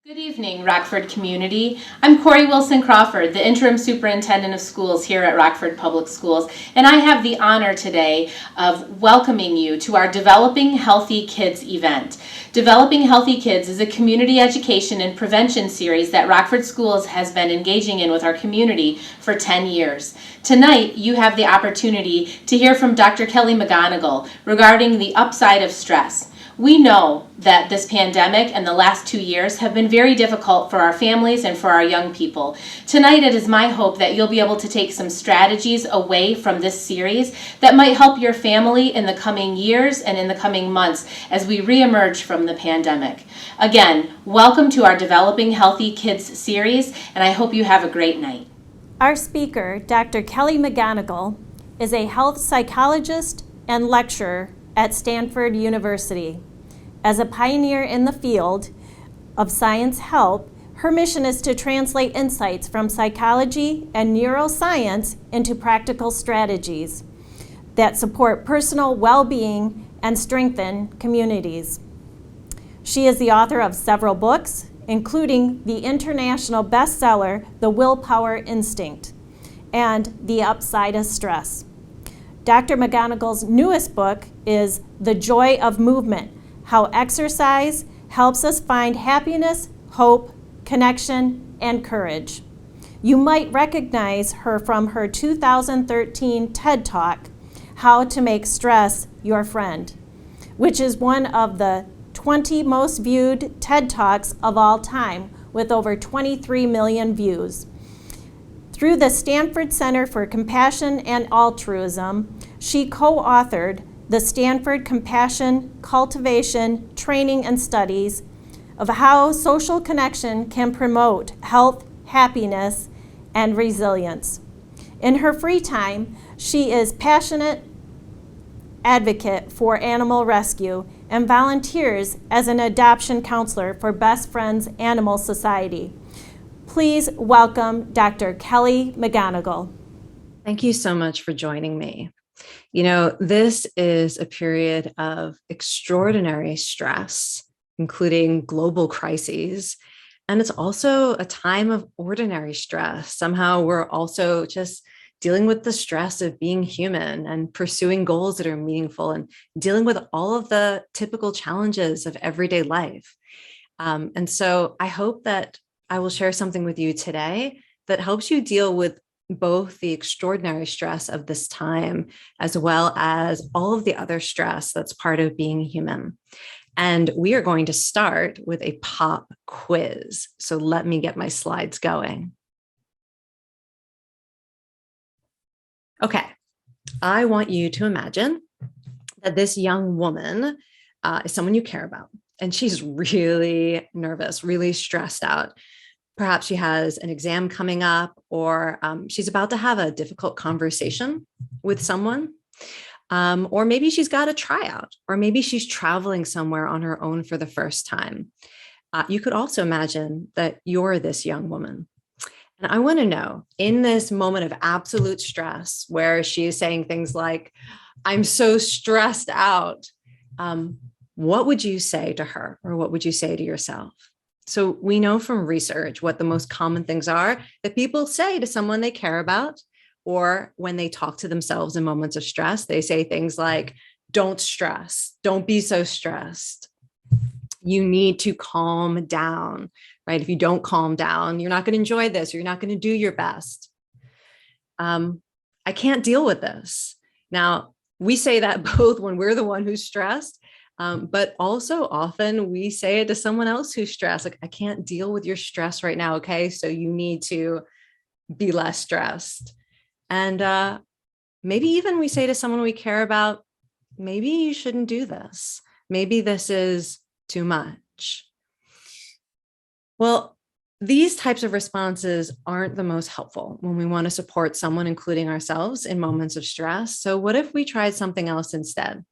Good evening, Rockford community. I'm Corey Wilson Crawford, the Interim Superintendent of Schools here at Rockford Public Schools, and I have the honor today of welcoming you to our Developing Healthy Kids event. Developing Healthy Kids is a community education and prevention series that Rockford Schools has been engaging in with our community for 10 years. Tonight, you have the opportunity to hear from Dr. Kelly McGonigal regarding the upside of stress. We know that this pandemic and the last 2 years have been very difficult for our families and for our young people. Tonight, it is my hope that you'll be able to take some strategies away from this series that might help your family in the coming years and in the coming months as we reemerge from the pandemic. Again, welcome to our Developing Healthy Kids series, and I hope you have a great night. Our speaker, Dr. Kelly McGonigal, is a health psychologist and lecturer at Stanford University. As a pioneer in the field of science health, her mission is to translate insights from psychology and neuroscience into practical strategies that support personal well-being and strengthen communities. She is the author of several books, including the international bestseller, The Willpower Instinct, and The Upside of Stress. Dr. McGonigal's newest book is The Joy of Movement: How Exercise Helps Us Find Happiness, Hope, Connection, and Courage. You might recognize her from her 2013 TED Talk, How to Make Stress Your Friend, which is one of the 20 most viewed TED Talks of all time, with over 23 million views. Through the Stanford Center for Compassion and Altruism, she co-authored the Stanford Compassion Cultivation Training and Studies of how social connection can promote health, happiness, and resilience. In her free time, she is passionate advocate for animal rescue and volunteers as an adoption counselor for Best Friends Animal Society. Please welcome Dr. Kelly McGonigal. Thank you so much for joining me. You know, this is a period of extraordinary stress, including global crises. And it's also a time of ordinary stress. Somehow we're also just dealing with the stress of being human and pursuing goals that are meaningful and dealing with all of the typical challenges of everyday life. And so I hope that I will share something with you today that helps you deal with both the extraordinary stress of this time, as well as all of the other stress that's part of being human. And we are going to start with a pop quiz. So let me get my slides going. Okay, I want you to imagine that this young woman is someone you care about, and she's really nervous, really stressed out. Perhaps she has an exam coming up, or she's about to have a difficult conversation with someone. Or maybe she's got a tryout, or maybe she's traveling somewhere on her own for the first time. You could also imagine that you're this young woman. And I want to know, in this moment of absolute stress, where she is saying things like, I'm so stressed out, what would you say to her, or what would you say to yourself? So we know from research what the most common things are that people say to someone they care about, or when they talk to themselves in moments of stress. They say things like, don't stress, don't be so stressed. You need to calm down, right? If you don't calm down, you're not going to enjoy this, or you're not going to do your best. I can't deal with this. Now, we say that both when we're the one who's stressed, but also often we say it to someone else who's stressed, like, I can't deal with your stress right now. Okay. So you need to be less stressed. And maybe even we say to someone we care about, maybe you shouldn't do this. Maybe this is too much. Well, these types of responses aren't the most helpful when we want to support someone, including ourselves, in moments of stress. So what if we tried something else instead?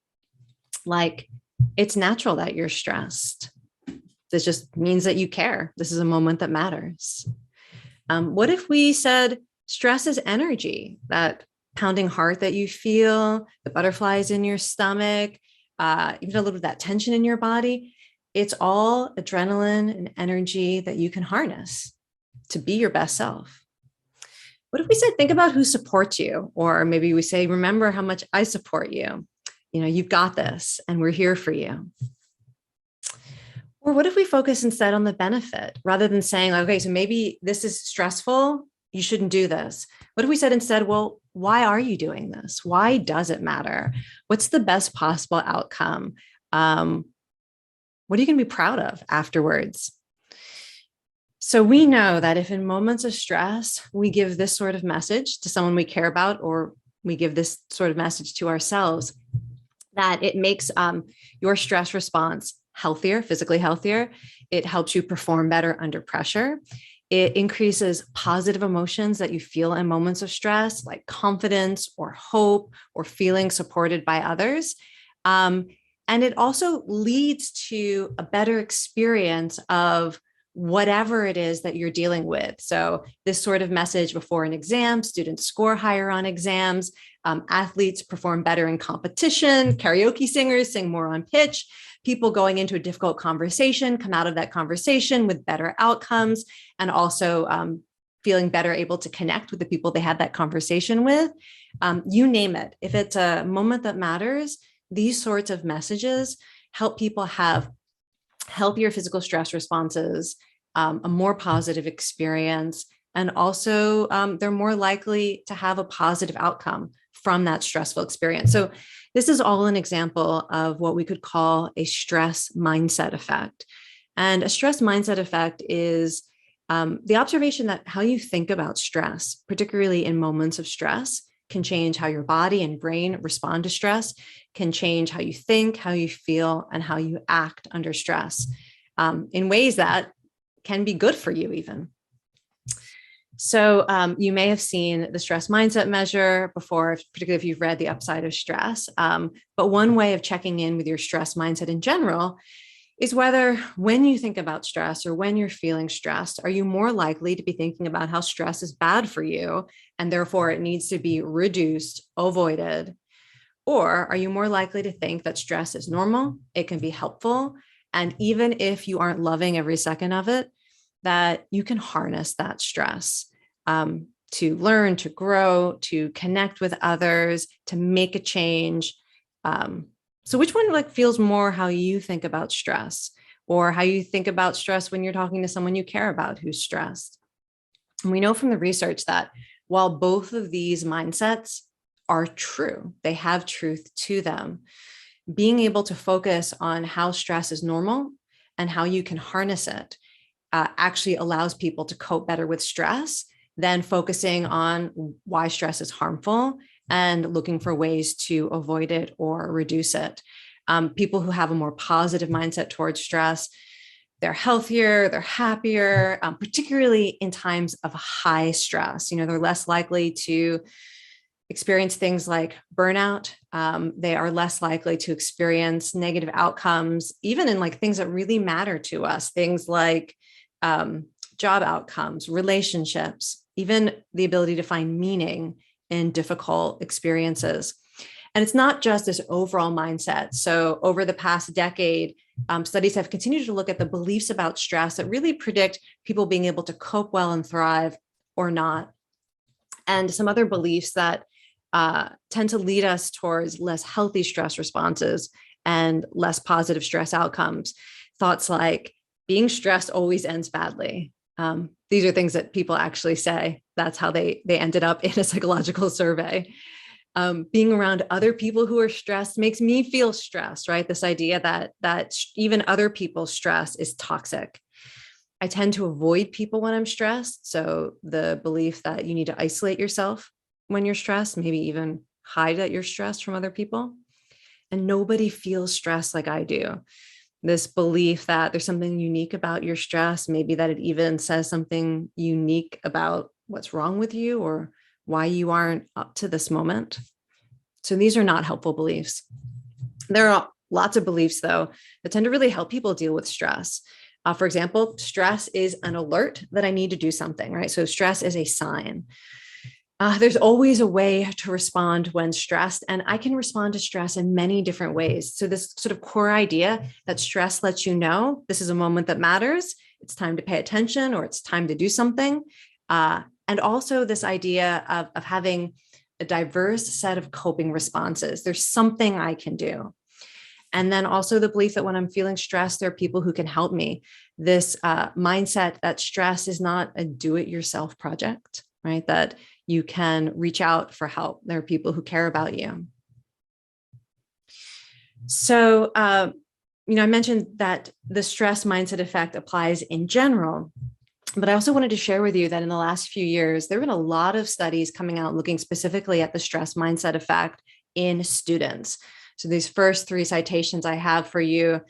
Like, it's natural that you're stressed. This just means that you care. This is a moment that matters. What if we said stress is energy, that pounding heart that you feel, the butterflies in your stomach, even a little of that tension in your body? It's all adrenaline and energy that you can harness to be your best self. What if we said, think about who supports you? Or maybe we say, remember how much I support you. You know, you've got this and we're here for you. Or what if we focus instead on the benefit rather than saying, okay, so maybe this is stressful, you shouldn't do this. What if we said instead, well, why are you doing this? Why does it matter? What's the best possible outcome? What are you going to be proud of afterwards? So we know that if in moments of stress, we give this sort of message to someone we care about, or we give this sort of message to ourselves, that it makes your stress response healthier, physically healthier. It helps you perform better under pressure. It increases positive emotions that you feel in moments of stress, like confidence or hope or feeling supported by others. And it also leads to a better experience of whatever it is that you're dealing with. So this sort of message before an exam, students score higher on exams, athletes perform better in competition, karaoke singers sing more on pitch, people going into a difficult conversation come out of that conversation with better outcomes, and also feeling better able to connect with the people they had that conversation with. You name it. If it's a moment that matters, these sorts of messages help people have healthier physical stress responses, a more positive experience, and also they're more likely to have a positive outcome from that stressful experience. So this is all an example of what we could call a stress mindset effect. And a stress mindset effect is the observation that how you think about stress, particularly in moments of stress, can change how your body and brain respond to stress, can change how you think, how you feel, and how you act under stress in ways that can be good for you even. So you may have seen the stress mindset measure before, particularly if you've read The Upside of Stress. But one way of checking in with your stress mindset in general is whether when you think about stress or when you're feeling stressed, are you more likely to be thinking about how stress is bad for you and therefore it needs to be reduced, avoided? Or are you more likely to think that stress is normal, it can be helpful, and even if you aren't loving every second of it, that you can harness that stress to learn, to grow, to connect with others, to make a change? So which one feels more how you think about stress, or how you think about stress when you're talking to someone you care about who's stressed? And we know from the research that while both of these mindsets are true, they have truth to them, being able to focus on how stress is normal and how you can harness it actually allows people to cope better with stress than focusing on why stress is harmful and looking for ways to avoid it or reduce it. People who have a more positive mindset towards stress, they're healthier, they're happier, particularly in times of high stress. They're less likely to experience things like burnout. They are less likely to experience negative outcomes, even in things that really matter to us, things like job outcomes, relationships, even the ability to find meaning in difficult experiences. And it's not just this overall mindset. So over the past decade, studies have continued to look at the beliefs about stress that really predict people being able to cope well and thrive or not. And some other beliefs that tend to lead us towards less healthy stress responses and less positive stress outcomes. Thoughts like being stressed always ends badly. These are things that people actually say. That's how they ended up in a psychological survey. Being around other people who are stressed makes me feel stressed, right? This idea that even other people's stress is toxic. I tend to avoid people when I'm stressed. So the belief that you need to isolate yourself when you're stressed, maybe even hide that you're stressed from other people. And nobody feels stressed like I do. This belief that there's something unique about your stress, maybe that it even says something unique about what's wrong with you or why you aren't up to this moment. So these are not helpful beliefs. There are lots of beliefs, though, that tend to really help people deal with stress. For example, stress is an alert that I need to do something, right? So stress is a sign. There's always a way to respond when stressed, and I can respond to stress in many different ways. So this sort of core idea that stress lets you know this is a moment that matters, it's time to pay attention, or it's time to do something. And also this idea of having a diverse set of coping responses. There's something I can do. And then also the belief that when I'm feeling stressed, there are people who can help me. This mindset that stress is not a do-it-yourself project, right? That you can reach out for help. There are people who care about you. So, I mentioned that the stress mindset effect applies in general, but I also wanted to share with you that in the last few years, there have been a lot of studies coming out looking specifically at the stress mindset effect in students. So these first 3 citations I have for you,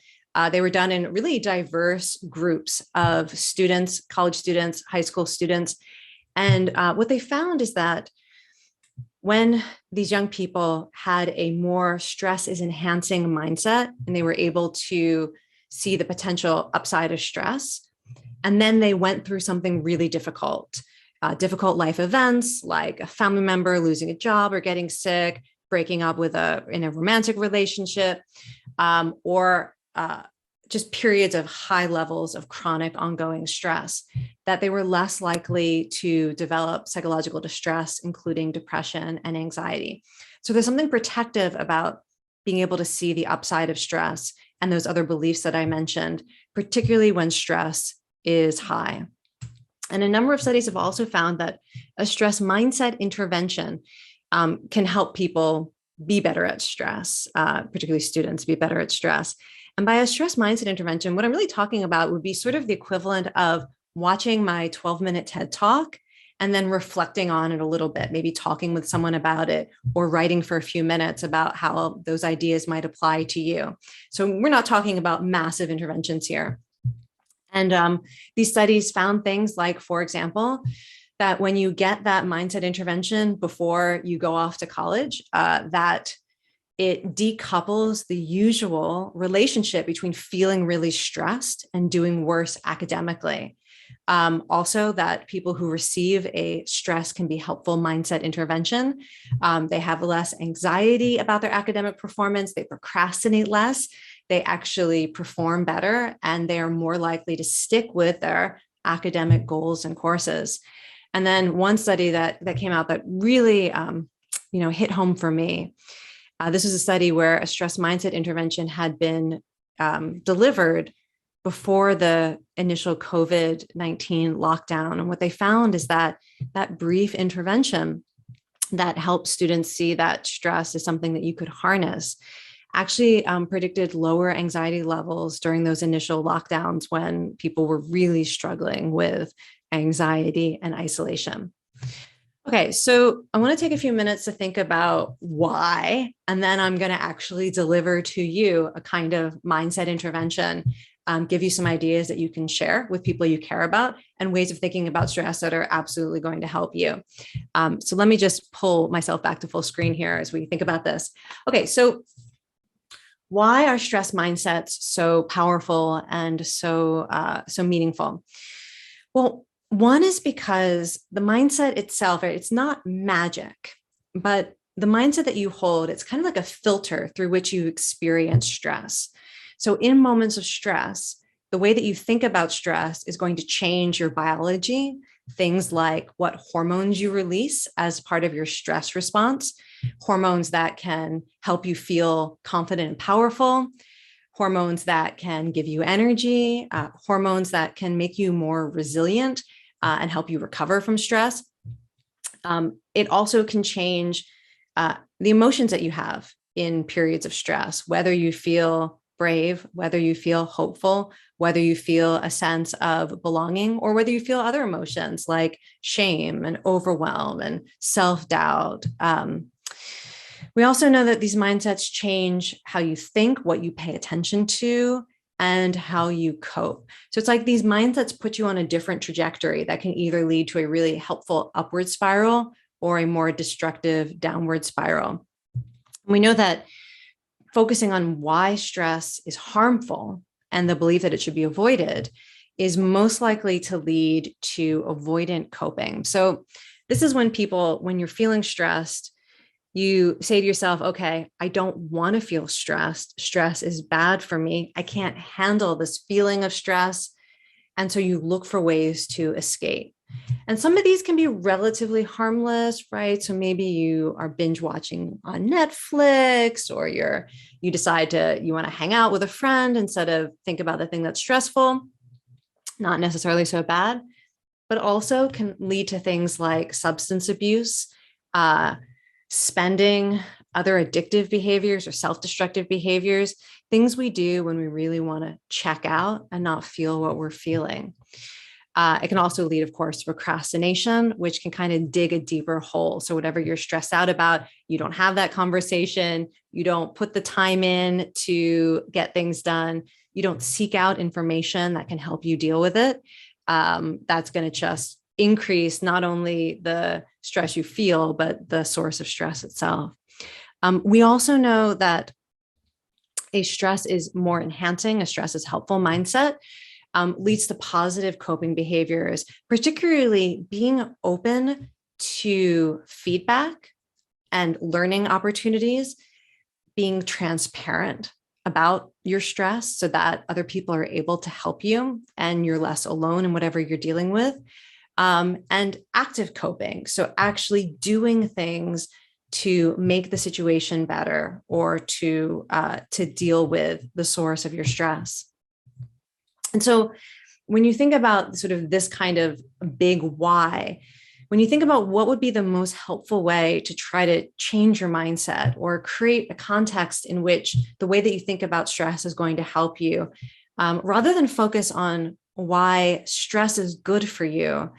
they were done in really diverse groups of students, college students, high school students. And what they found is that when these young people had a more stress is enhancing mindset, and they were able to see the potential upside of stress, and then they went through something really difficult, difficult life events like a family member losing a job or getting sick, breaking up in a romantic relationship, or just periods of high levels of chronic ongoing stress, that they were less likely to develop psychological distress, including depression and anxiety. So there's something protective about being able to see the upside of stress and those other beliefs that I mentioned, particularly when stress is high. And a number of studies have also found that a stress mindset intervention can help people be better at stress, particularly students be better at stress. And by a stress mindset intervention, what I'm really talking about would be sort of the equivalent of watching my 12-minute TED Talk and then reflecting on it a little bit, maybe talking with someone about it or writing for a few minutes about how those ideas might apply to you. So we're not talking about massive interventions here. And these studies found things like, for example, that when you get that mindset intervention before you go off to college, that it decouples the usual relationship between feeling really stressed and doing worse academically. Also, that people who receive a stress can be helpful mindset intervention. They have less anxiety about their academic performance. They procrastinate less. They actually perform better, and they are more likely to stick with their academic goals and courses. And then one study that came out that really, hit home for me. This was a study where a stress mindset intervention had been delivered before the initial COVID-19 lockdown. And what they found is that brief intervention that helped students see that stress is something that you could harness actually predicted lower anxiety levels during those initial lockdowns when people were really struggling with anxiety and isolation. Okay, so I want to take a few minutes to think about why, and then I'm going to actually deliver to you a kind of mindset intervention, give you some ideas that you can share with people you care about and ways of thinking about stress that are absolutely going to help you. So let me just pull myself back to full screen here as we think about this. Okay, so why are stress mindsets so powerful and so meaningful? Well, one is because the mindset itself, it's not magic, but the mindset that you hold, it's kind of like a filter through which you experience stress. So in moments of stress, the way that you think about stress is going to change your biology, things like what hormones you release as part of your stress response, hormones that can help you feel confident and powerful, hormones that can give you energy, hormones that can make you more resilient and help you recover from stress. It also can change the emotions that you have in periods of stress, whether you feel brave, whether you feel hopeful, whether you feel a sense of belonging, or whether you feel other emotions like shame and overwhelm and self-doubt. We also know that these mindsets change how you think, what you pay attention to, and how you cope. So it's like these mindsets put you on a different trajectory that can either lead to a really helpful upward spiral or a more destructive downward spiral. We know that focusing on why stress is harmful and the belief that it should be avoided is most likely to lead to avoidant coping. So This is when you're feeling stressed, you say to yourself, okay, I don't want to feel stressed. Stress is bad for me. I can't handle this feeling of stress. And so you look for ways to escape. And some of these can be relatively harmless, right? So maybe you are binge watching on Netflix, or you decide you want to hang out with a friend instead of think about the thing that's stressful. Not necessarily so bad, but also can lead to things like substance abuse, spending, other addictive behaviors or self-destructive behaviors, things we do when we really want to check out and not feel what we're feeling. It can also lead, of course, to procrastination, which can kind of dig a deeper hole. So whatever you're stressed out about, you don't have that conversation, you don't put the time in to get things done, you don't seek out information that can help you deal with it. That's going to just increase not only the stress you feel, but the source of stress itself. We also know that a stress is more enhancing, a stress is helpful mindset leads to positive coping behaviors, particularly being open to feedback and learning opportunities, being transparent about your stress so that other people are able to help you and you're less alone in whatever you're dealing with, and active coping. So actually doing things to make the situation better or to deal with the source of your stress. And so when you think about sort of this kind of big why, when you think about what would be the most helpful way to try to change your mindset or create a context in which the way that you think about stress is going to help you, rather than focus on why stress is good for you,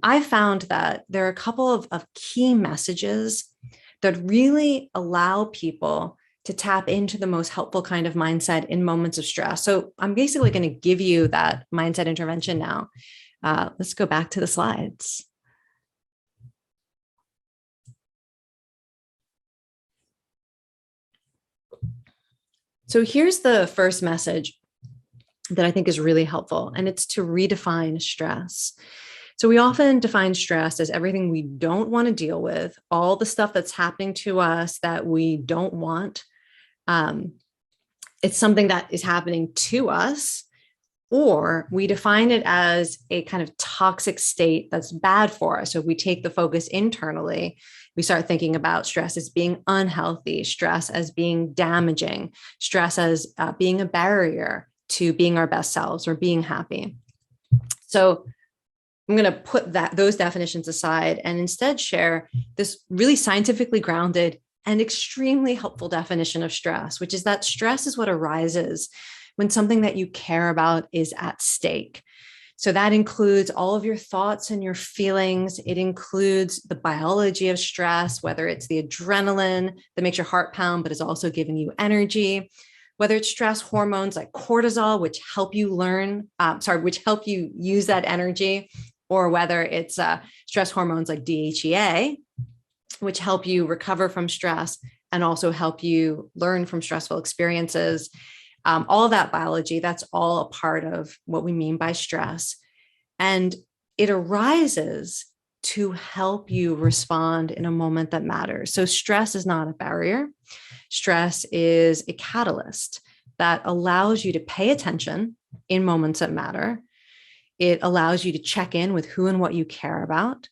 I found that there are a couple of key messages that really allow people to tap into the most helpful kind of mindset in moments of stress. So I'm basically going to give you that mindset intervention now. Let's go back to the slides. So here's the first message that I think is really helpful, and it's to redefine stress. So we often define stress as everything we don't want to deal with, all the stuff that's happening to us that we don't want. It's something that is happening to us, or we define it as a kind of toxic state that's bad for us. So if we take the focus internally, we start thinking about stress as being unhealthy, stress as being damaging, stress as being a barrier to being our best selves or being happy. So I'm going to put those definitions aside and instead share this really scientifically grounded and extremely helpful definition of stress, which is that stress is what arises when something that you care about is at stake. So that includes all of your thoughts and your feelings. It includes the biology of stress, whether it's the adrenaline that makes your heart pound, but is also giving you energy, whether it's stress hormones like cortisol, which help you which help you use that energy, or whether it's stress hormones like DHEA, which help you recover from stress and also help you learn from stressful experiences. All of that biology, that's all a part of what we mean by stress. And it arises to help you respond in a moment that matters. So stress is not a barrier. Stress is a catalyst that allows you to pay attention in moments that matter. It allows you to check in with who and what you care about.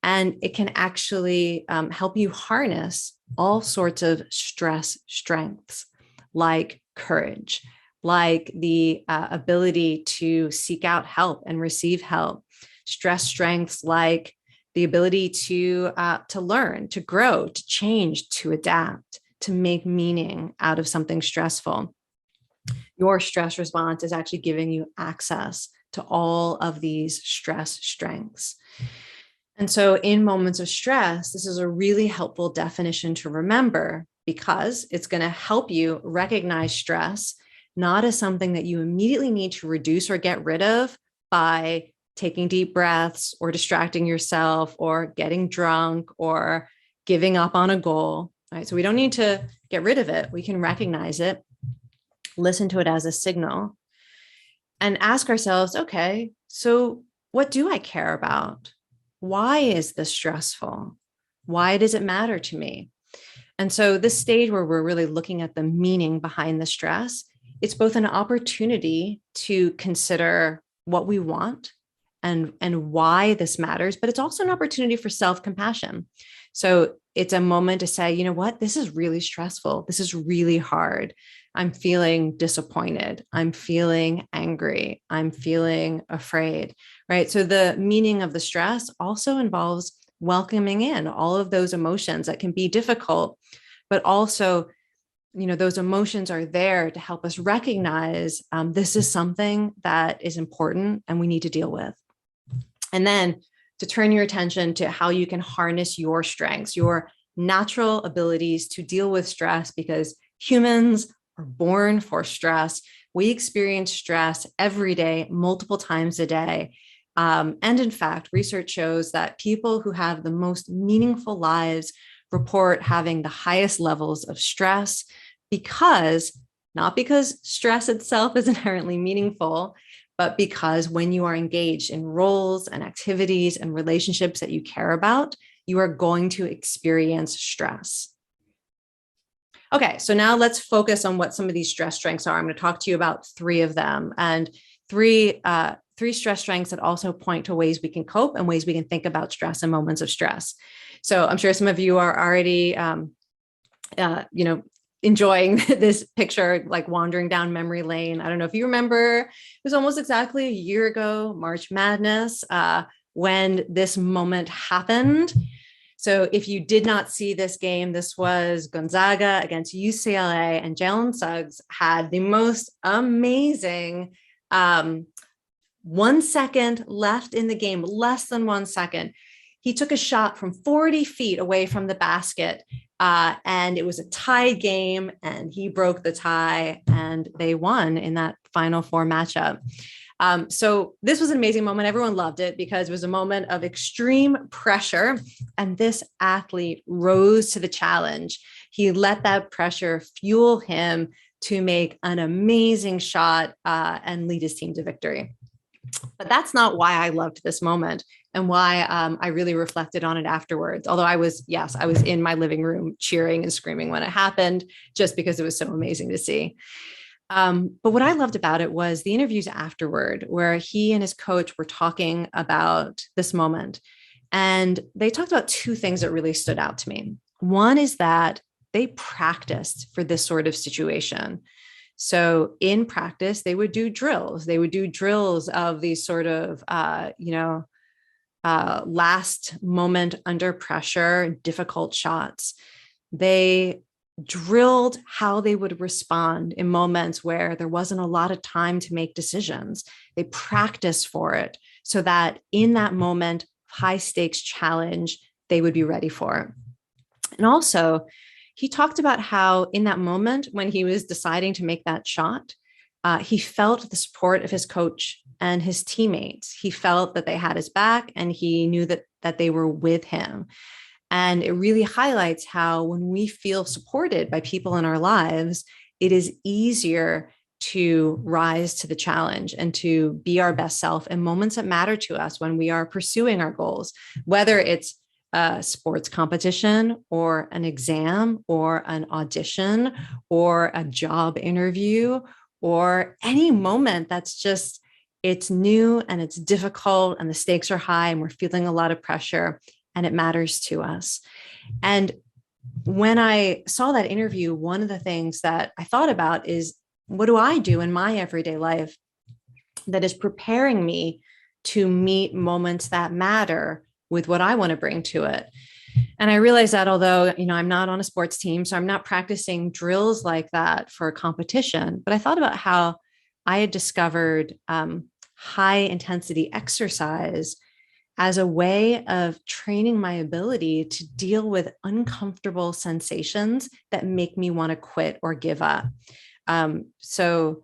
And it can actually help you harness all sorts of stress strengths, like courage, like the ability to seek out help and receive help, stress strengths like the ability to learn, to grow, to change, to adapt, to make meaning out of something stressful. Your stress response is actually giving you access to all of these stress strengths. And so in moments of stress, this is a really helpful definition to remember because it's going to help you recognize stress not as something that you immediately need to reduce or get rid of by taking deep breaths or distracting yourself or getting drunk or giving up on a goal, right? So we don't need to get rid of it. We can recognize it, listen to it as a signal, and ask ourselves, okay, so what do I care about? why is this stressful? Why does it matter to me? And so this stage where we're really looking at the meaning behind the stress, it's both an opportunity to consider what we want and why this matters, but it's also an opportunity for self-compassion. So it's a moment to say, you know what, this is really stressful. This is really hard. I'm feeling disappointed. I'm feeling angry. I'm feeling afraid, right? So the meaning of the stress also involves welcoming in all of those emotions that can be difficult, but also, those emotions are there to help us recognize this is something that is important and we need to deal with. And then to turn your attention to how you can harness your strengths, your natural abilities to deal with stress, because humans are born for stress. We experience stress every day, multiple times a day. And in fact, research shows that people who have the most meaningful lives report having the highest levels of stress not because stress itself is inherently meaningful, but because when you are engaged in roles and activities and relationships that you care about, you are going to experience stress. Okay, so now let's focus on what some of these stress strengths are. I'm going to talk to you about 3 of them, and three stress strengths that also point to ways we can cope and ways we can think about stress and moments of stress. So I'm sure some of you are already, enjoying this picture, like wandering down memory lane. I don't know if you remember, it was almost exactly a year ago, March Madness, when this moment happened. So if you did not see this game, this was Gonzaga against UCLA, and Jalen Suggs had the most amazing 1 second left in the game, less than 1 second. He took a shot from 40 feet away from the basket, and it was a tied game, and he broke the tie, and they won in that Final Four matchup. So this was an amazing moment. Everyone loved it because it was a moment of extreme pressure, and this athlete rose to the challenge. He let that pressure fuel him to make an amazing shot and lead his team to victory. But that's not why I loved this moment and why I really reflected on it afterwards. Although I was in my living room cheering and screaming when it happened, just because it was so amazing to see. But what I loved about it was the interviews afterward, where he and his coach were talking about this moment. And they talked about 2 things that really stood out to me. One is that they practiced for this sort of situation. So in practice, they would do drills. They would do drills of these sort of, last moment under pressure, difficult shots. They drilled how they would respond in moments where there wasn't a lot of time to make decisions. They practiced for it so that in that moment, high stakes challenge, they would be ready for it. And also, he talked about how in that moment when he was deciding to make that shot, he felt the support of his coach and his teammates. He felt that they had his back, and he knew that they were with him. And it really highlights how when we feel supported by people in our lives, it is easier to rise to the challenge and to be our best self in moments that matter to us when we are pursuing our goals, whether it's a sports competition or an exam or an audition or a job interview or any moment that's just, it's new and it's difficult and the stakes are high and we're feeling a lot of pressure and it matters to us. And when I saw that interview, one of the things that I thought about is, what do I do in my everyday life that is preparing me to meet moments that matter with what I want to bring to it? And I realized that although, I'm not on a sports team, so I'm not practicing drills like that for a competition, but I thought about how I had discovered high intensity exercise as a way of training my ability to deal with uncomfortable sensations that make me want to quit or give up. So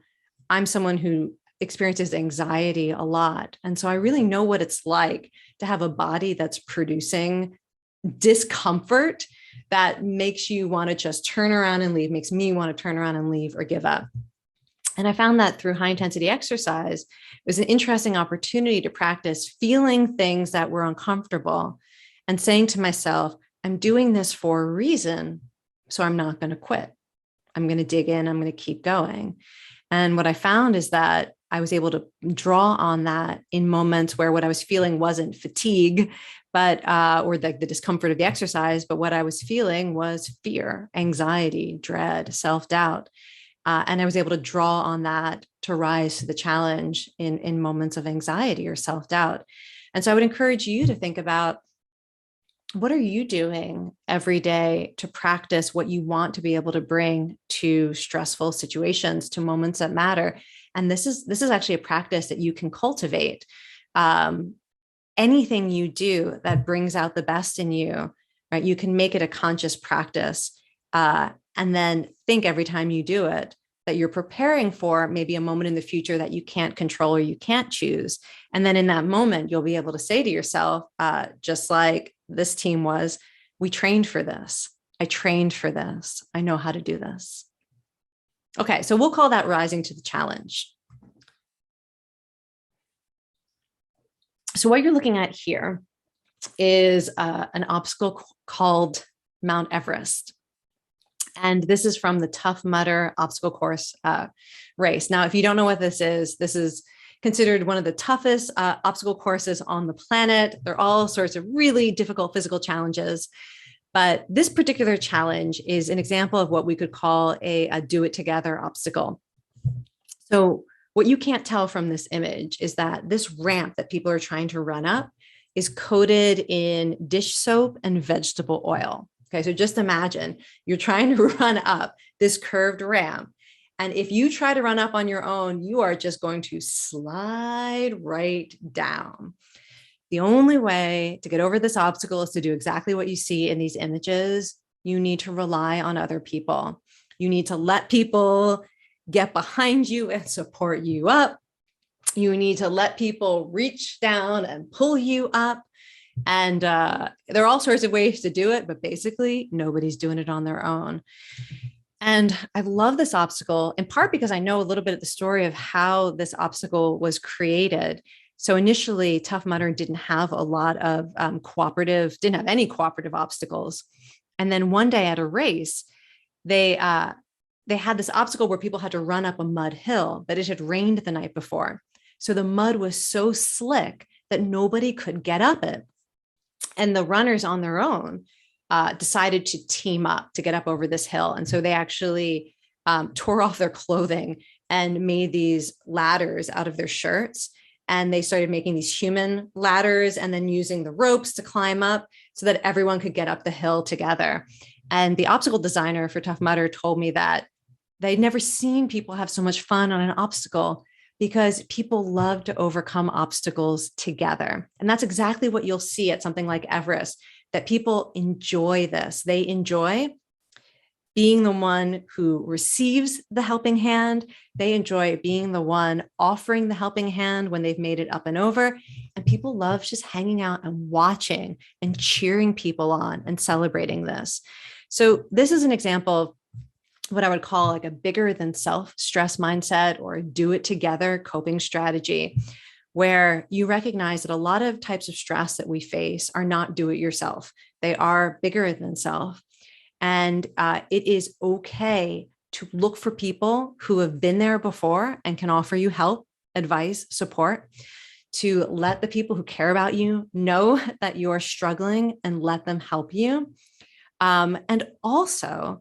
I'm someone who experiences anxiety a lot. And so I really know what it's like to have a body that's producing discomfort that makes you want to just turn around and leave, makes me want to turn around and leave or give up. And I found that through high intensity exercise, it was an interesting opportunity to practice feeling things that were uncomfortable and saying to myself, I'm doing this for a reason, so I'm not going to quit. I'm going to dig in, I'm going to keep going. And what I found is that I was able to draw on that in moments where what I was feeling wasn't fatigue, but or the discomfort of the exercise, but what I was feeling was fear, anxiety, dread, self-doubt. And I was able to draw on that to rise to the challenge in moments of anxiety or self-doubt. And so I would encourage you to think about, what are you doing every day to practice what you want to be able to bring to stressful situations, to moments that matter? And this is actually a practice that you can cultivate. Anything you do that brings out the best in you, right? You can make it a conscious practice, and then think every time you do it that you're preparing for maybe a moment in the future that you can't control or you can't choose. And then in that moment, you'll be able to say to yourself, just like this team was, we trained for this. I trained for this. I know how to do this. Okay, so we'll call that rising to the challenge. So what you're looking at here is an obstacle called Mount Everest. And this is from the Tough Mudder obstacle course race. Now, if you don't know what this is considered one of the toughest obstacle courses on the planet. There are all sorts of really difficult physical challenges. But this particular challenge is an example of what we could call a do it together obstacle. So what you can't tell from this image is that this ramp that people are trying to run up is coated in dish soap and vegetable oil. Okay, so just imagine you're trying to run up this curved ramp. And if you try to run up on your own, you are just going to slide right down. The only way to get over this obstacle is to do exactly what you see in these images. You need to rely on other people. You need to let people get behind you and support you up. You need to let people reach down and pull you up. And there are all sorts of ways to do it, but basically nobody's doing it on their own. And I love this obstacle in part because I know a little bit of the story of how this obstacle was created. So initially, Tough Mudder didn't have a lot of didn't have any cooperative obstacles. And then one day at a race, they had this obstacle where people had to run up a mud hill, but it had rained the night before. So the mud was so slick that nobody could get up it. And the runners on their own decided to team up to get up over this hill. And so they actually tore off their clothing and made these ladders out of their shirts. And they started making these human ladders and then using the ropes to climb up so that everyone could get up the hill together. And the obstacle designer for Tough Mudder told me that they'd never seen people have so much fun on an obstacle because people love to overcome obstacles together. And that's exactly what you'll see at something like Everest, that people enjoy this. They enjoy being the one who receives the helping hand. They enjoy being the one offering the helping hand when they've made it up and over. And people love just hanging out and watching and cheering people on and celebrating this. So this is an example of what I would call like a bigger than self stress mindset or do it together coping strategy, where you recognize that a lot of types of stress that we face are not do it yourself. They are bigger than self. And it is okay to look for people who have been there before and can offer you help, advice, support, to let the people who care about you know that you're struggling and let them help you. And also,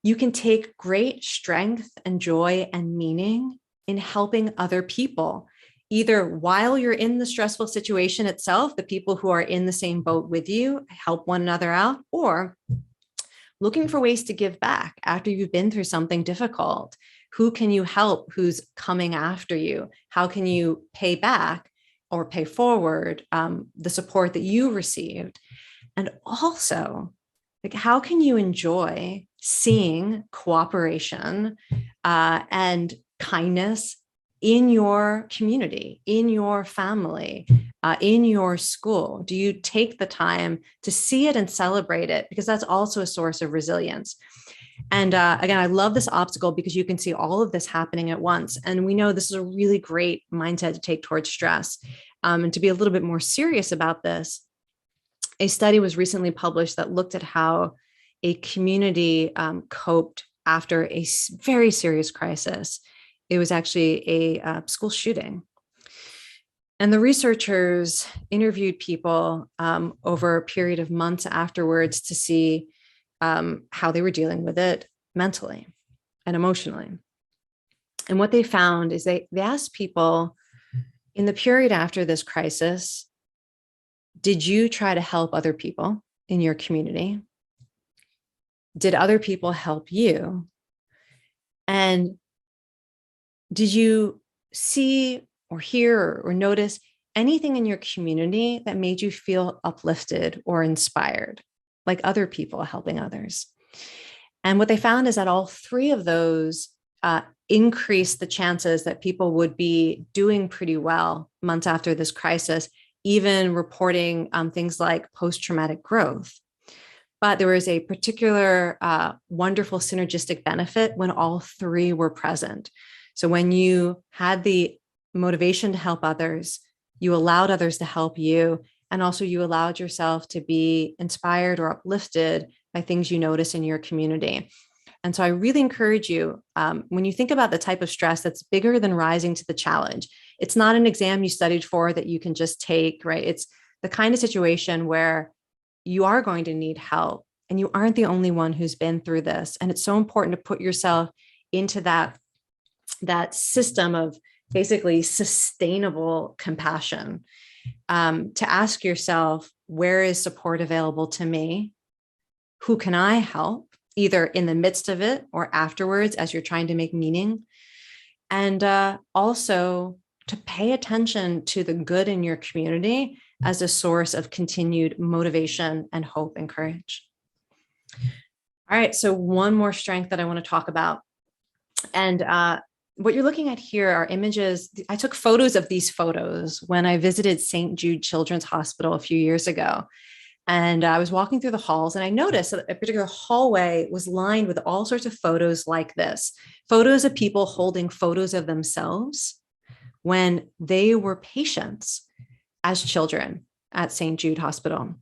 you can take great strength and joy and meaning in helping other people, either while you're in the stressful situation itself, the people who are in the same boat with you help one another out, or looking for ways to give back after you've been through something difficult. Who can you help who's coming after you? How can you pay back or pay forward the support that you received? And also, like, how can you enjoy seeing cooperation and kindness in your community, in your family, in your school? Do you take the time to see it and celebrate it? Because that's also a source of resilience. And again, I love this obstacle because you can see all of this happening at once. And we know this is a really great mindset to take towards stress. And to be a little bit more serious about this, a study was recently published that looked at how a community coped after a very serious crisis. It was actually a school shooting. And the researchers interviewed people over a period of months afterwards to see how they were dealing with it mentally and emotionally. And what they found is they asked people in the period after this crisis, did you try to help other people in your community? Did other people help you? And did you see or hear or notice anything in your community that made you feel uplifted or inspired, like other people helping others? And what they found is that all three of those increased the chances that people would be doing pretty well months after this crisis, even reporting things like post-traumatic growth. But there was a particular wonderful synergistic benefit when all three were present. So when you had the motivation to help others, you allowed others to help you, and also you allowed yourself to be inspired or uplifted by things you notice in your community. And so I really encourage you, when you think about the type of stress that's bigger than rising to the challenge, it's not an exam you studied for that you can just take, right? It's the kind of situation where you are going to need help and you aren't the only one who's been through this. And it's so important to put yourself into that system of basically sustainable compassion, to ask yourself, where is support available to me? Who can I help, either in the midst of it or afterwards as you're trying to make meaning? And also to pay attention to the good in your community as a source of continued motivation and hope and courage. All right, so one more strength that I want to talk about. And what you're looking at here are images. I took photos of these photos when I visited St. Jude Children's Hospital a few years ago. And I was walking through the halls and I noticed that a particular hallway was lined with all sorts of photos like this, photos of people holding photos of themselves when they were patients as children at St. Jude Hospital.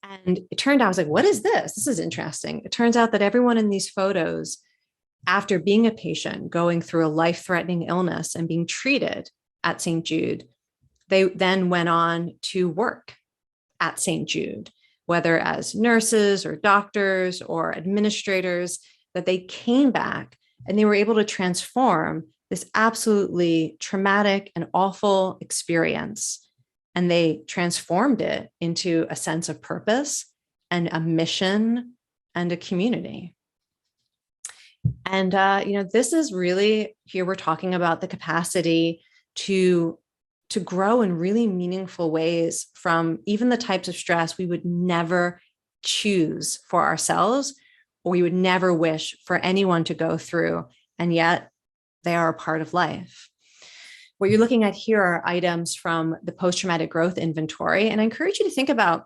And it turned out, I was like, what is this? This is interesting. It turns out that everyone in these photos, after being a patient, going through a life-threatening illness and being treated at St. Jude, they then went on to work at St. Jude, whether as nurses or doctors or administrators, that they came back and they were able to transform this absolutely traumatic and awful experience. And they transformed it into a sense of purpose and a mission and a community. And, this is really, here we're talking about the capacity to grow in really meaningful ways from even the types of stress we would never choose for ourselves, or we would never wish for anyone to go through. And yet they are a part of life. What you're looking at here are items from the post-traumatic growth inventory. And I encourage you to think about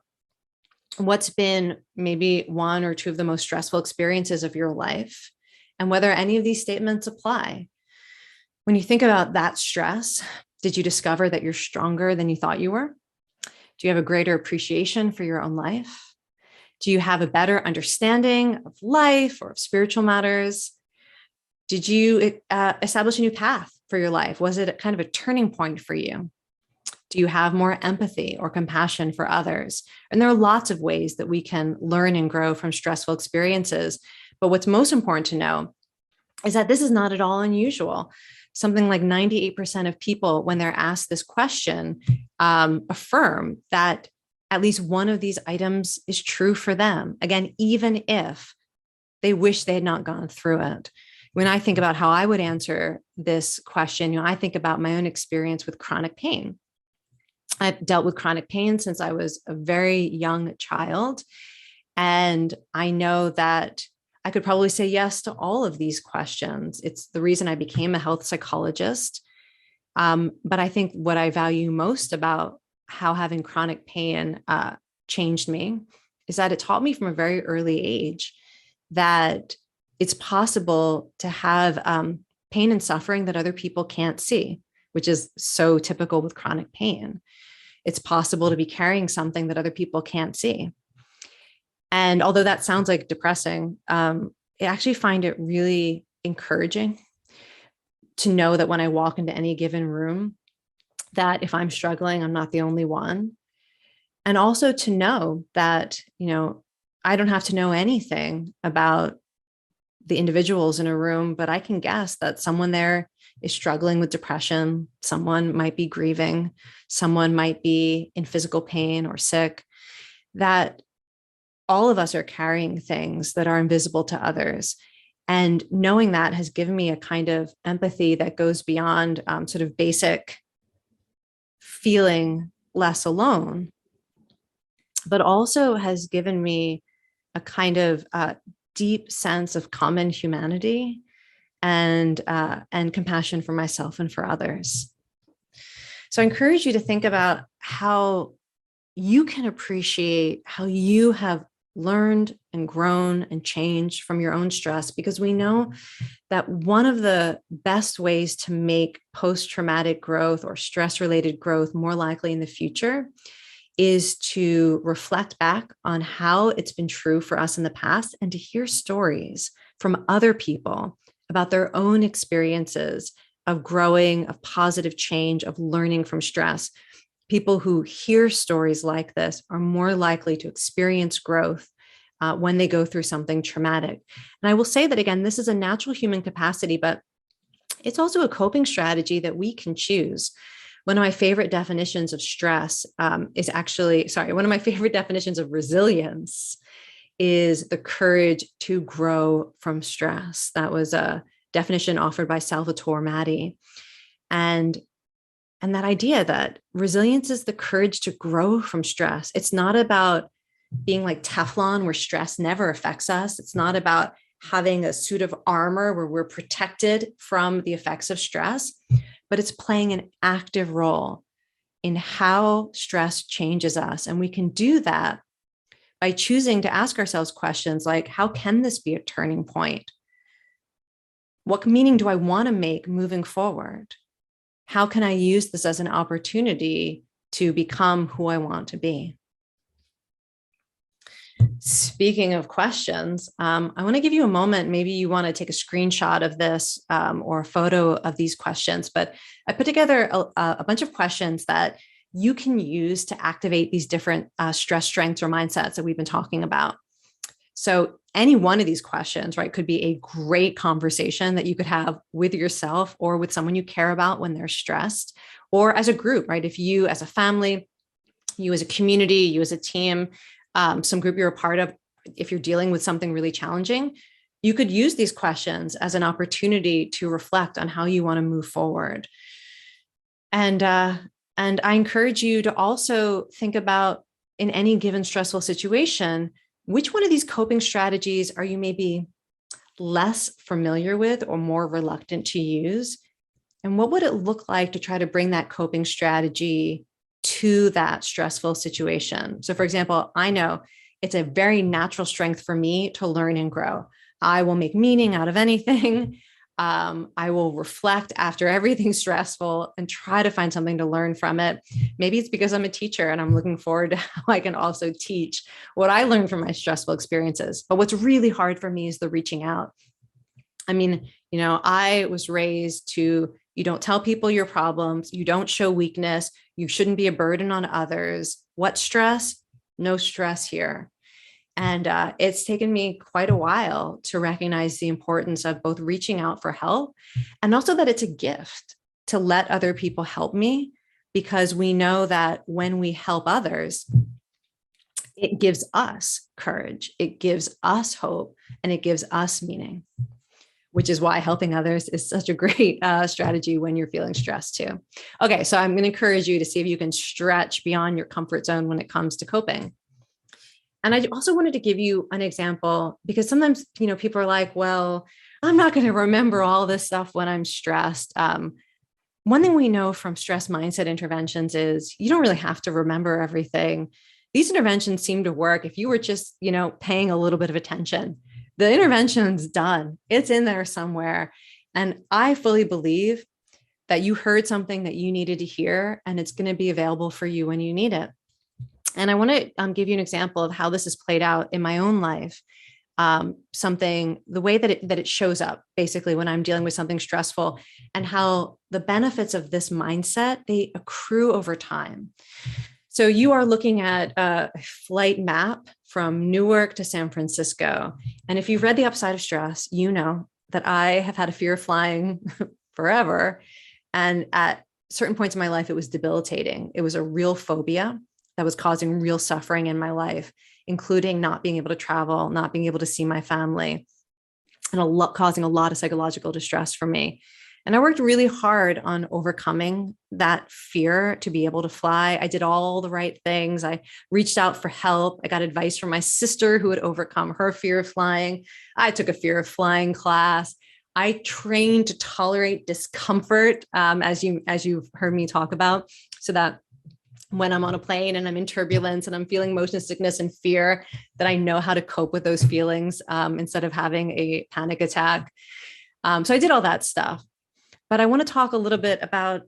what's been maybe one or two of the most stressful experiences of your life and whether any of these statements apply. When you think about that stress, did you discover that you're stronger than you thought you were? Do you have a greater appreciation for your own life? Do you have a better understanding of life or of spiritual matters? Did you establish a new path for your life? Was it kind of a turning point for you? Do you have more empathy or compassion for others? And there are lots of ways that we can learn and grow from stressful experiences. But what's most important to know is that this is not at all unusual. Something like 98% of people, when they're asked this question, affirm that at least one of these items is true for them. Again, even if they wish they had not gone through it. When I think about how I would answer this question, I think about my own experience with chronic pain. I've dealt with chronic pain since I was a very young child. And I know that I could probably say yes to all of these questions. It's the reason I became a health psychologist. But I think what I value most about how having chronic pain changed me is that it taught me from a very early age that it's possible to have pain and suffering that other people can't see, which is so typical with chronic pain. It's possible to be carrying something that other people can't see. And although that sounds like depressing, I actually find it really encouraging to know that when I walk into any given room, that if I'm struggling, I'm not the only one. And also to know that, I don't have to know anything about the individuals in a room, but I can guess that someone there is struggling with depression. Someone might be grieving. Someone might be in physical pain or sick. That all of us are carrying things that are invisible to others. And knowing that has given me a kind of empathy that goes beyond sort of basic feeling less alone, but also has given me a kind of deep sense of common humanity and compassion for myself and for others. So I encourage you to think about how you can appreciate how you have learned and grown and changed from your own stress, because we know that one of the best ways to make post-traumatic growth or stress-related growth more likely in the future is to reflect back on how it's been true for us in the past and to hear stories from other people about their own experiences of growing, of positive change, of learning from stress. People who hear stories like this are more likely to experience growth when they go through something traumatic. And I will say that, again, this is a natural human capacity, but it's also a coping strategy that we can choose. One of my favorite definitions of stress one of my favorite definitions of resilience is the courage to grow from stress. That was a definition offered by Salvatore Matti. And that idea that resilience is the courage to grow from stress. It's not about being like Teflon where stress never affects us. It's not about having a suit of armor where we're protected from the effects of stress, but it's playing an active role in how stress changes us. And we can do that by choosing to ask ourselves questions like, how can this be a turning point? What meaning do I want to make moving forward? How can I use this as an opportunity to become who I want to be? Speaking of questions, I want to give you a moment. Maybe you want to take a screenshot of this or a photo of these questions, but I put together a bunch of questions that you can use to activate these different stress strengths or mindsets that we've been talking about. So any one of these questions, right, could be a great conversation that you could have with yourself or with someone you care about when they're stressed, or as a group, right? If you as a family, you as a community, you as a team, some group you're a part of, if you're dealing with something really challenging, you could use these questions as an opportunity to reflect on how you want to move forward. And I encourage you to also think about, in any given stressful situation, which one of these coping strategies are you maybe less familiar with or more reluctant to use? And what would it look like to try to bring that coping strategy to that stressful situation? So for example, I know it's a very natural strength for me to learn and grow. I will make meaning out of anything. I will reflect after everything stressful and try to find something to learn from it. Maybe it's because I'm a teacher and I'm looking forward to how I can also teach what I learned from my stressful experiences. But what's really hard for me is the reaching out. I mean, I was raised to, you don't tell people your problems, you don't show weakness, you shouldn't be a burden on others. What stress? No stress here. And it's taken me quite a while to recognize the importance of both reaching out for help and also that it's a gift to let other people help me, because we know that when we help others, it gives us courage, it gives us hope, and it gives us meaning, which is why helping others is such a great strategy when you're feeling stressed too. Okay, so I'm going to encourage you to see if you can stretch beyond your comfort zone when it comes to coping. And I also wanted to give you an example, because sometimes, people are like, well, I'm not going to remember all this stuff when I'm stressed. One thing we know from stress mindset interventions is you don't really have to remember everything. These interventions seem to work if you were just, paying a little bit of attention. The intervention's done. It's in there somewhere. And I fully believe that you heard something that you needed to hear, and it's going to be available for you when you need it. And I want to give you an example of how this has played out in my own life. The way that it shows up basically when I'm dealing with something stressful, and how the benefits of this mindset, they accrue over time. So you are looking at a flight map from Newark to San Francisco. And if you've read The Upside of Stress, you know that I have had a fear of flying forever. And at certain points in my life, it was debilitating. It was a real phobia that was causing real suffering in my life, including not being able to travel, not being able to see my family, and causing a lot of psychological distress for me. And I worked really hard on overcoming that fear to be able to fly. I did all the right things. I reached out for help. I got advice from my sister who had overcome her fear of flying. I took a fear of flying class. I trained to tolerate discomfort, as you've heard me talk about, so that when I'm on a plane and I'm in turbulence and I'm feeling motion sickness and fear, that I know how to cope with those feelings instead of having a panic attack. So I did all that stuff. But I want to talk a little bit about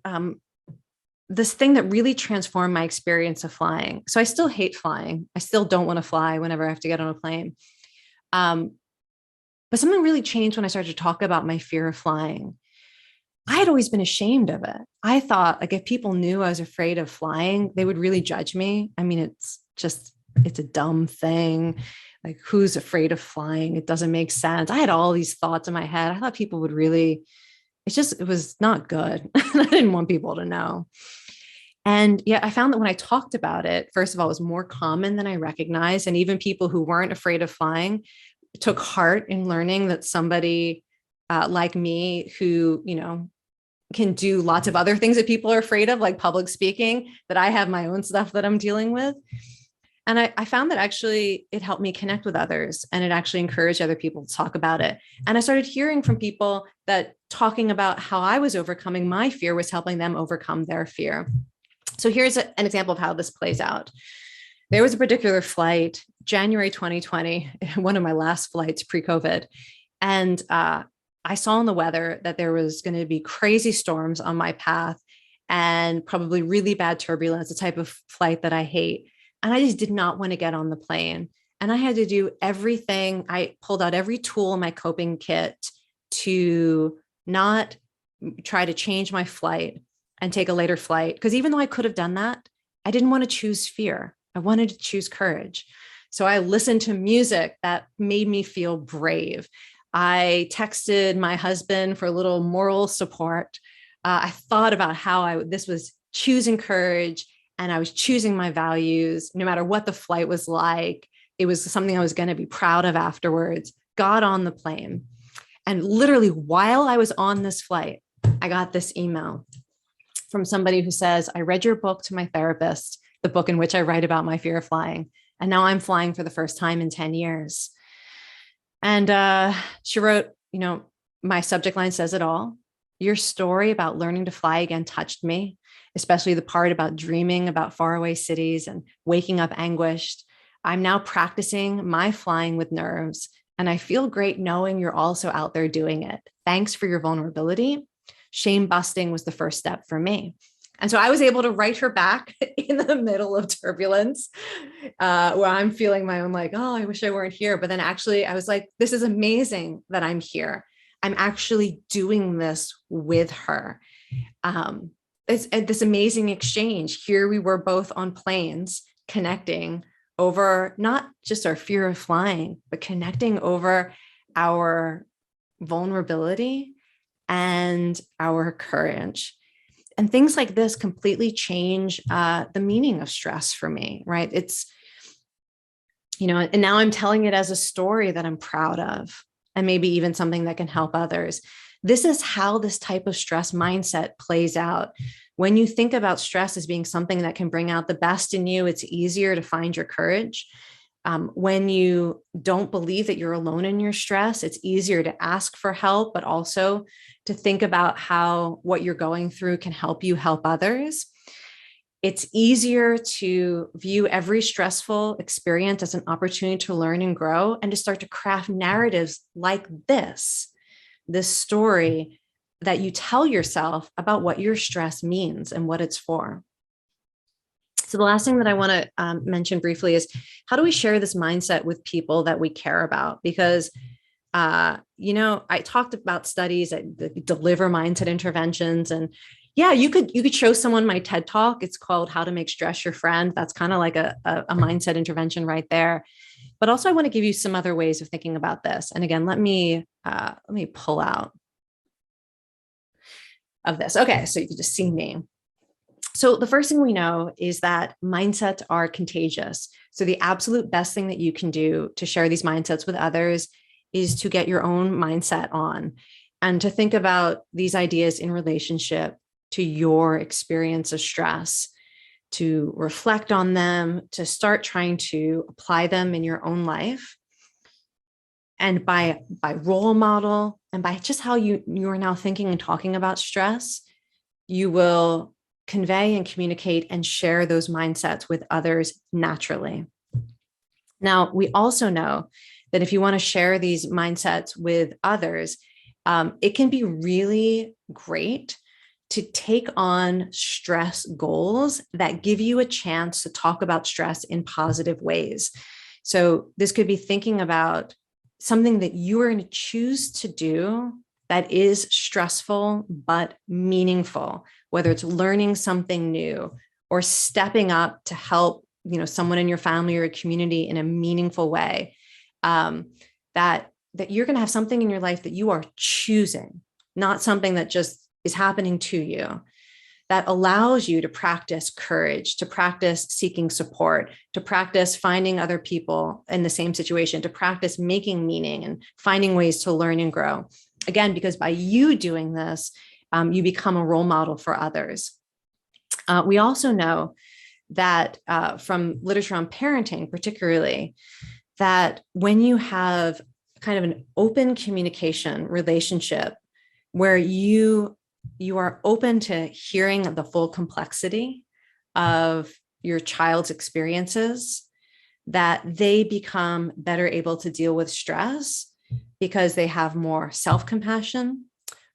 this thing that really transformed my experience of flying. So I still hate flying. I still don't want to fly whenever I have to get on a plane. But something really changed when I started to talk about my fear of flying. I had always been ashamed of it. I thought, like, if people knew I was afraid of flying, they would really judge me. I mean, it's a dumb thing. Like, who's afraid of flying? It doesn't make sense. I had all these thoughts in my head. I thought people would really, it was not good. I didn't want people to know. And yet I found that when I talked about it, first of all, it was more common than I recognized. And even people who weren't afraid of flying took heart in learning that somebody like me, who, can do lots of other things that people are afraid of, like public speaking, that I have my own stuff that I'm dealing with. And I found that actually it helped me connect with others, and it actually encouraged other people to talk about it. And I started hearing from people that talking about how I was overcoming my fear was helping them overcome their fear. So here's an example of how this plays out. There was a particular flight, January 2020, one of my last flights pre-COVID. And I saw in the weather that there was going to be crazy storms on my path and probably really bad turbulence, the type of flight that I hate. And I just did not want to get on the plane. And I had to do everything. I pulled out every tool in my coping kit to not try to change my flight and take a later flight. Because even though I could have done that, I didn't want to choose fear. I wanted to choose courage. So I listened to music that made me feel brave. I texted my husband for a little moral support. I thought about how this was choosing courage, and I was choosing my values, no matter what the flight was like. It was something I was going to be proud of afterwards. Got on the plane. And literally while I was on this flight, I got this email from somebody who says, I read your book to my therapist, the book in which I write about my fear of flying. And now I'm flying for the first time in 10 years. And she wrote, my subject line says it all. Your story about learning to fly again touched me, especially the part about dreaming about faraway cities and waking up anguished. I'm now practicing my flying with nerves, and I feel great knowing you're also out there doing it. Thanks for your vulnerability. Shame busting was the first step for me. And so I was able to write her back in the middle of turbulence, where I'm feeling my own, like, oh, I wish I weren't here. But then actually I was like, this is amazing that I'm here. I'm actually doing this with her. It's this amazing exchange. Here we were both on planes connecting over not just our fear of flying, but connecting over our vulnerability and our courage. And things like this completely change the meaning of stress for me, right? It's, and now I'm telling it as a story that I'm proud of, and maybe even something that can help others. This is how this type of stress mindset plays out. When you think about stress as being something that can bring out the best in you, it's easier to find your courage. When you don't believe that you're alone in your stress, it's easier to ask for help, but also to think about how what you're going through can help you help others. It's easier to view every stressful experience as an opportunity to learn and grow, and to start to craft narratives like this story that you tell yourself about what your stress means and what it's for. So the last thing that I want to mention briefly is, how do we share this mindset with people that we care about? Because I talked about studies that deliver mindset interventions, and yeah, you could show someone my TED Talk. It's called How to Make Stress Your Friend. That's kind of like a mindset intervention right there. But also, I want to give you some other ways of thinking about this. And again, let me pull out of this. Okay, so you can just see me. So the first thing we know is that mindsets are contagious. So the absolute best thing that you can do to share these mindsets with others is to get your own mindset on, and to think about these ideas in relationship to your experience of stress, to reflect on them, to start trying to apply them in your own life. And by role model, and by just how you are now thinking and talking about stress, you will convey and communicate and share those mindsets with others naturally. Now, we also know that if you want to share these mindsets with others, it can be really great to take on stress goals that give you a chance to talk about stress in positive ways. So this could be thinking about something that you are going to choose to do that is stressful but meaningful, whether it's learning something new or stepping up to help, someone in your family or a community in a meaningful way. That you're going to have something in your life that you are choosing, not something that just is happening to you, that allows you to practice courage, to practice seeking support, to practice finding other people in the same situation, to practice making meaning and finding ways to learn and grow. Again, because by you doing this, you become a role model for others. We also know that from literature on parenting, particularly, that when you have kind of an open communication relationship where you are open to hearing the full complexity of your child's experiences, that they become better able to deal with stress because they have more self-compassion,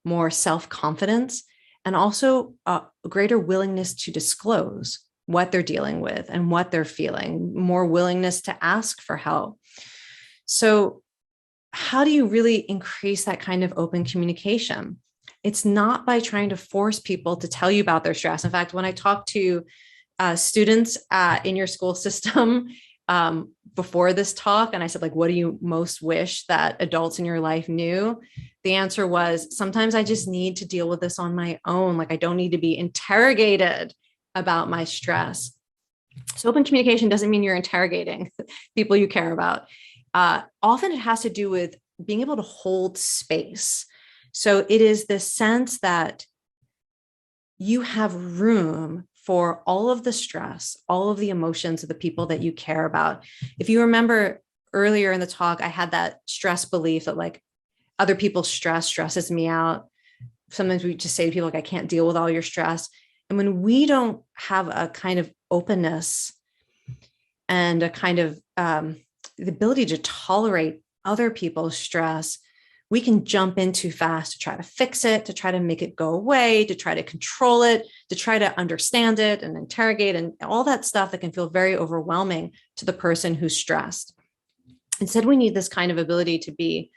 more self-confidence, and also a greater willingness to disclose what they're dealing with and what they're feeling, more willingness to ask for help. So how do you really increase that kind of open communication? It's not by trying to force people to tell you about their stress. In fact, when I talk to students in your school system before this talk, and I said, what do you most wish that adults in your life knew? The answer was, sometimes I just need to deal with this on my own. I don't need to be interrogated about my stress. So open communication doesn't mean you're interrogating people you care about. Often it has to do with being able to hold space. So it is the sense that you have room for all of the stress, all of the emotions of the people that you care about. If you remember earlier in the talk, I had that stress belief that other people's stress stresses me out. Sometimes we just say to people, I can't deal with all your stress. And when we don't have a kind of openness and a kind of the ability to tolerate other people's stress, we can jump in too fast to try to fix it, to try to make it go away, to try to control it, to try to understand it and interrogate, and all that stuff that can feel very overwhelming to the person who's stressed. Instead, we need this kind of ability to be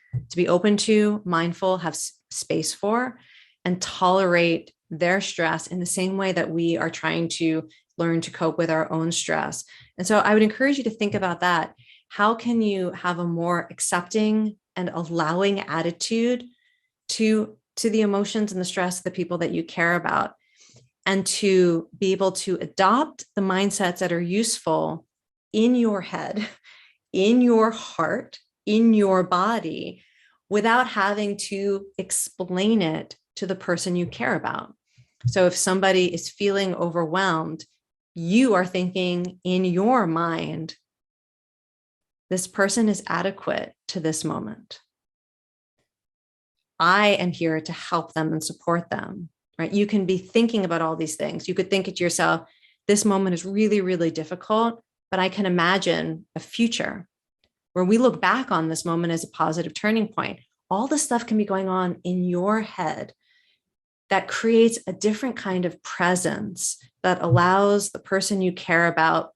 open to, mindful, have space for, and tolerate their stress in the same way that we are trying to learn to cope with our own stress. And so I would encourage you to think about that. How can you have a more accepting and allowing attitude to the emotions and the stress of the people that you care about, and to be able to adopt the mindsets that are useful in your head, in your heart, in your body, without having to explain it to the person you care about. So if somebody is feeling overwhelmed, you are thinking in your mind, this person is adequate to this moment. I am here to help them and support them, right? You can be thinking about all these things. You could think it to yourself, this moment is really, really difficult, but I can imagine a future where we look back on this moment as a positive turning point. All the stuff can be going on in your head that creates a different kind of presence that allows the person you care about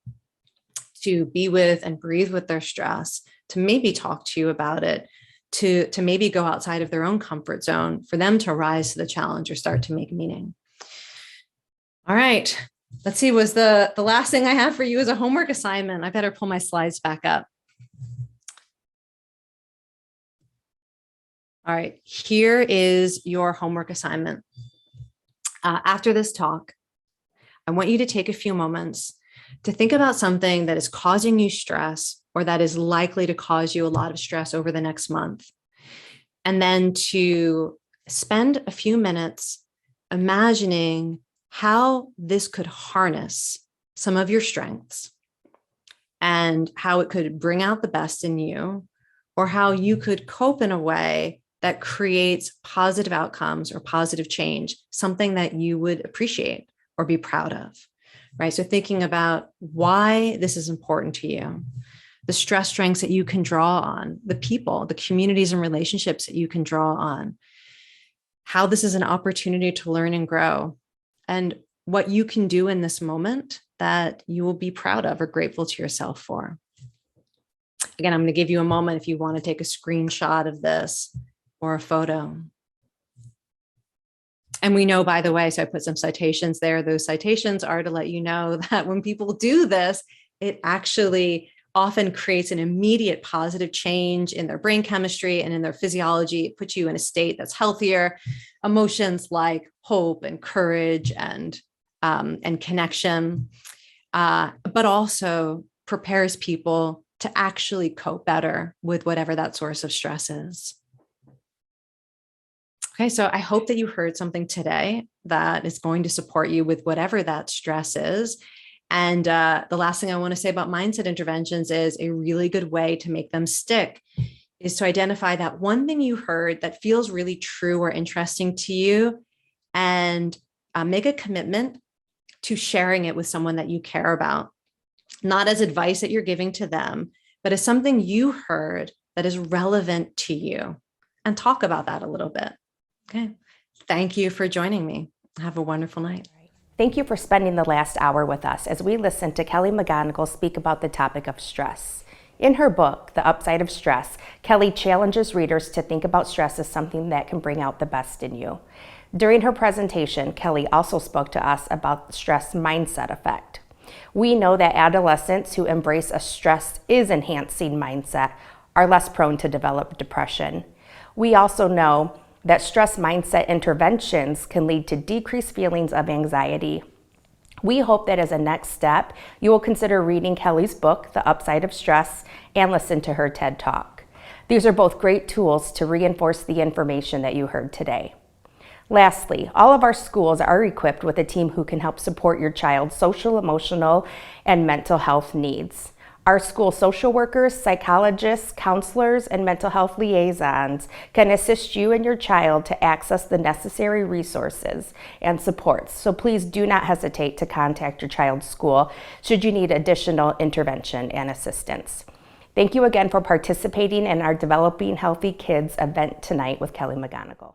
to be with and breathe with their stress, to maybe talk to you about it, to maybe go outside of their own comfort zone, for them to rise to the challenge or start to make meaning. All right, let's see, was the last thing I have for you is a homework assignment. I better pull my slides back up. All right, here is your homework assignment. After this talk, I want you to take a few moments to think about something that is causing you stress or that is likely to cause you a lot of stress over the next month. And then to spend a few minutes imagining how this could harness some of your strengths and how it could bring out the best in you, or how you could cope in a way that creates positive outcomes or positive change, something that you would appreciate or be proud of, right? So thinking about why this is important to you, the stress strengths that you can draw on, the people, the communities and relationships that you can draw on, how this is an opportunity to learn and grow, and what you can do in this moment that you will be proud of or grateful to yourself for. Again, I'm going to give you a moment if you want to take a screenshot of this or a photo. And we know, by the way, so I put some citations there. Those citations are to let you know that when people do this, it actually often creates an immediate positive change in their brain chemistry and in their physiology. It puts you in a state that's healthier. Emotions like hope and courage and connection, but also prepares people to actually cope better with whatever that source of stress is. Okay, so I hope that you heard something today that is going to support you with whatever that stress is. And the last thing I want to say about mindset interventions is a really good way to make them stick is to identify that one thing you heard that feels really true or interesting to you, and make a commitment to sharing it with someone that you care about, not as advice that you're giving to them, but as something you heard that is relevant to you, and talk about that a little bit. Okay. Thank you for joining me. Have a wonderful night. Thank you for spending the last hour with us as we listen to Kelly McGonigal speak about the topic of stress. In her book, The Upside of Stress, Kelly challenges readers to think about stress as something that can bring out the best in you. During her presentation, Kelly also spoke to us about the stress mindset effect. We know that adolescents who embrace a stress is enhancing mindset are less prone to develop depression. We also know that stress mindset interventions can lead to decreased feelings of anxiety. We hope that as a next step, you will consider reading Kelly's book, The Upside of Stress, and listen to her TED Talk. These are both great tools to reinforce the information that you heard today. Lastly, all of our schools are equipped with a team who can help support your child's social, emotional, and mental health needs. Our school social workers, psychologists, counselors, and mental health liaisons can assist you and your child to access the necessary resources and supports. So please do not hesitate to contact your child's school should you need additional intervention and assistance. Thank you again for participating in our Developing Healthy Kids event tonight with Kelly McGonigal.